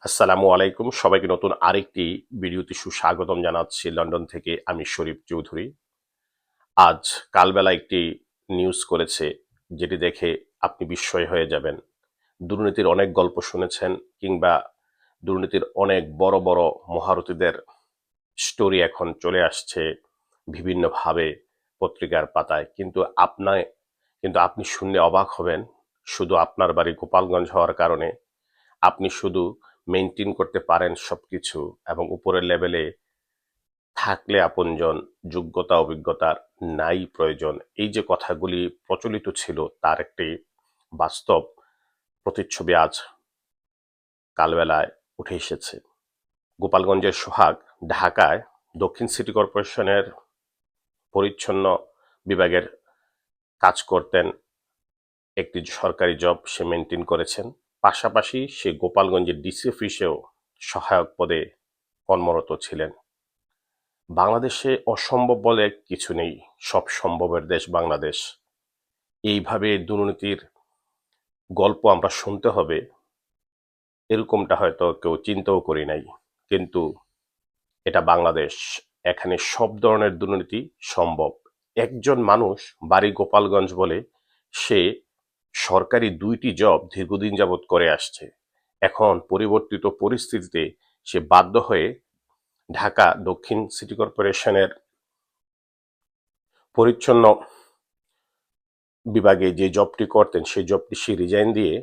আসসালামু আলাইকুম, সবাইকে নতুন আরেকটি ভিডিওতে সুস্বাগতম জানাচ্ছি। লন্ডন থেকে আমি শরীফ চৌধুরী। আজ কালবেলা একটি নিউজ করেছে, যেটি দেখে আপনি বিস্ময় হয়ে যাবেন। দুর্নীতির অনেক গল্প শুনেছেন, কিংবা দুর্নীতির অনেক বড় বড় মহারথীদের স্টোরি এখন চলে আসছে বিভিন্নভাবে পত্রিকার পাতায়। কিন্তু আপনি শুনলে অবাক হবেন। শুধু আপনার বাড়ি গোপালগঞ্জ হওয়ার কারণে আপনি শুধু মেনটেন করতে পারেন সবকিছু, এবং উপরের লেভেলে থাকলে আপনজন, যোগ্যতা অভিজ্ঞতার নাই প্রয়োজন, এই যে কথাগুলি প্রচলিত ছিল, তার একটি বাস্তব প্রতিচ্ছবি আজ কালবেলায় উঠে এসেছে। গোপালগঞ্জের সোহাগ ঢাকায় দক্ষিণ সিটি কর্পোরেশনের পরিচ্ছন্ন বিভাগের কাজ করতেন। একটি সরকারি জব সে মেনটেন করেছেন, পাশাপাশি সে গোপালগঞ্জের ডিসি অফিসেও সহায়ক পদে কর্মরত ছিলেন। বাংলাদেশে অসম্ভব বলে কিছু নেই, সব সম্ভবের দেশ বাংলাদেশ। এইভাবে দুর্নীতির গল্প আমরা শুনতে হবে, এরকমটা হয়তো কেউ চিন্তাও করি নাই। কিন্তু এটা বাংলাদেশ, এখানে সব ধরনের দুর্নীতি সম্ভব। একজন মানুষ বাড়ি গোপালগঞ্জ বলে সে সরকারি 2টি জব দীর্ঘদিন যাবৎ করে আসছে। এখন পরিবর্তিত পরিস্থিতিতে সে বাধ্য হয়ে ঢাকা দক্ষিণ সিটি কর্পোরেশনের পরিচ্ছন্ন বিভাগে যে জবটি করতেন সেই জবটি সে রিজাইন দিয়ে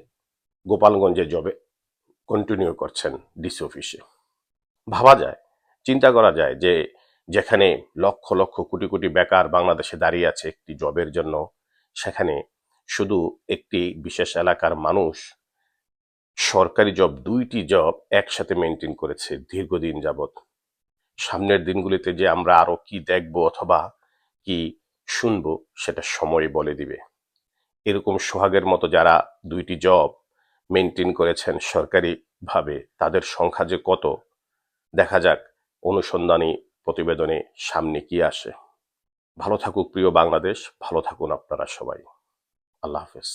গোপালগঞ্জের জবে কন্টিনিউ করছেন ডিসি অফিসে। ভাবা যায়, চিন্তা করা যায় যে যেখানে লক্ষ লক্ষ কোটি কোটি বেকার বাংলাদেশে দাঁড়িয়ে আছে একটি জবের জন্য, সেখানে শুধু একটি বিশেষ এলাকার মানুষ সরকারি জব 2টি জব একসাথে মেনটেন করেছে দীর্ঘদিন যাবৎ। সামনের দিনগুলিতে যে আমরা আরো কি দেখব অথবা কি শুনবো, সেটা সময় বলে দিবে। এরকম সোহাগের মতো যারা 2টি জব মেনটেন করেছেন সরকারিভাবে, তাদের সংখ্যা যে কত, দেখা যাক অনুসন্ধানী প্রতিবেদনে সামনে কি আসে। ভালো থাকুক প্রিয় বাংলাদেশ, ভালো থাকুন আপনারা সবাই। আল্লাহ হাফেজ।